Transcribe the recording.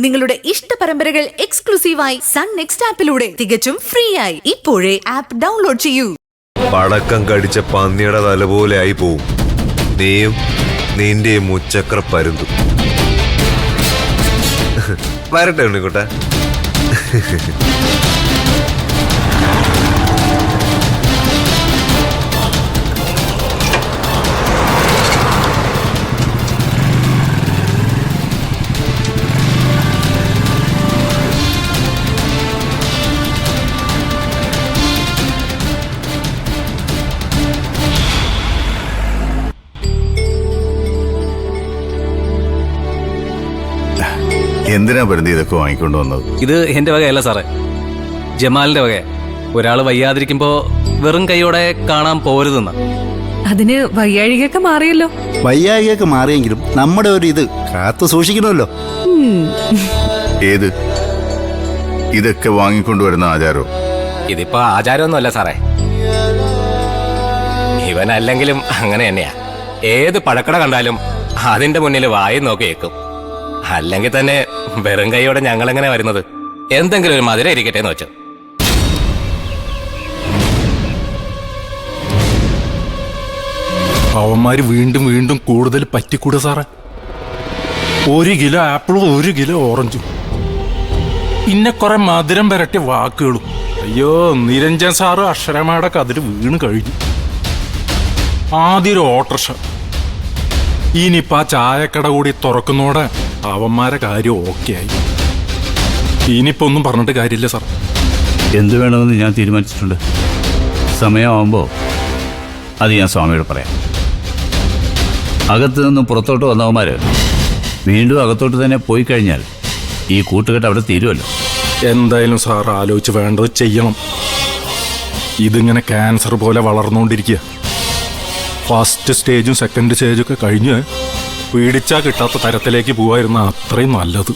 നിങ്ങളുടെ ഇഷ്ട പരമ്പരകൾ എക്സ്ക്ലൂസീവായി സൺ നെക്സ്റ്റ് ആപ്പിലൂടെ തികച്ചും ഫ്രീ ആയി ഇപ്പോഴേ ആപ്പ് ഡൗൺലോഡ് ചെയ്യൂ. പടക്കം കടിച്ച പന്നിയുടെ തല പോലെ ആയി പോവും നീയും നിന്റെ മുച്ചക്ര പരുന്തും. വരട്ടെ ഉണ്ണിക്കുട്ട. എന്തിനാ വെറുതെ ഇതൊക്കെ വാങ്ങിക്കൊണ്ട് വന്നത്? ഇത് എന്റെ വകയല്ല സാറേ, ജമാലിന്റെ വക. ഒരാള് വയ്യാതിരിക്കുമ്പോ വെറും കൈയോടെ കാണാൻ പോരുതെന്ന. അതിന് വയ്യാഴികയൊക്കെ മാറിയല്ലോ. വയ്യായികയൊക്കെ മാറിയെങ്കിലും നമ്മുടെ ഒരു ഇത് കാത്തു സൂക്ഷിക്കണമല്ലോ. ഏത് ഇതൊക്കെ വാങ്ങിക്കൊണ്ടുവരുന്ന ആചാരോ? ഇതിപ്പോ ആചാരമൊന്നുമല്ല സാറേ, ഇവനല്ലെങ്കിലും അങ്ങനെ തന്നെയാ. ഏത് പഴക്കട കണ്ടാലും അതിന്റെ മുന്നിൽ വായി നോക്കി കേൾക്കും. അല്ലെങ്കിൽ തന്നെ വെറും കൈയോടെ ഞങ്ങളെങ്ങനെ വരുന്നത്? എന്തെങ്കിലും ഒരു മധുരം ഇരിക്കട്ടെ എന്ന് വെച്ചു. അവന്മാര് വീണ്ടും വീണ്ടും കൂടുതൽ പറ്റിക്കൂടെ സാറേ? 1 കിലോ ആപ്പിളും 1 കിലോ ഓറഞ്ചും, പിന്നെ കുറെ മധുരം വരട്ടിയ വാക്കുകളും. അയ്യോ, നിരഞ്ജൻ സാറ് അക്ഷരമായുടെ കതിര് വീണ് കഴിഞ്ഞു. ആദ്യം ഒരു ഓട്ടർഷ, ഇനിയിപ്പോ ആ ചായക്കട കൂടി തുറക്കുന്നോടെ അവന്മാരെ കാര്യം ഓക്കെ ആയി. ഇനിയിപ്പോ ഒന്നും പറഞ്ഞിട്ട് കാര്യമില്ല സാർ. എന്തു വേണമെന്ന് ഞാൻ തീരുമാനിച്ചിട്ടുണ്ട്. സമയമാകുമ്പോൾ അത് ഞാൻ സ്വാമിയോട് പറയാം. അകത്തു നിന്നും പുറത്തോട്ട് വന്നവന്മാർ വീണ്ടും അകത്തോട്ട് തന്നെ പോയി കഴിഞ്ഞാൽ ഈ കൂട്ടുകെട്ട് അവിടെ തീരുമല്ലോ. എന്തായാലും സാർ ആലോചിച്ച് വേണ്ടത് ചെയ്യണം. ഇതിങ്ങനെ ക്യാൻസർ പോലെ വളർന്നുകൊണ്ടിരിക്കുക. ഫസ്റ്റ് സ്റ്റേജും സെക്കൻഡ് സ്റ്റേജൊക്കെ കഴിഞ്ഞ് പിടിച്ചാൽ കിട്ടാത്ത തരത്തിലേക്ക് പോവായിരുന്ന അത്രയും നല്ലത്.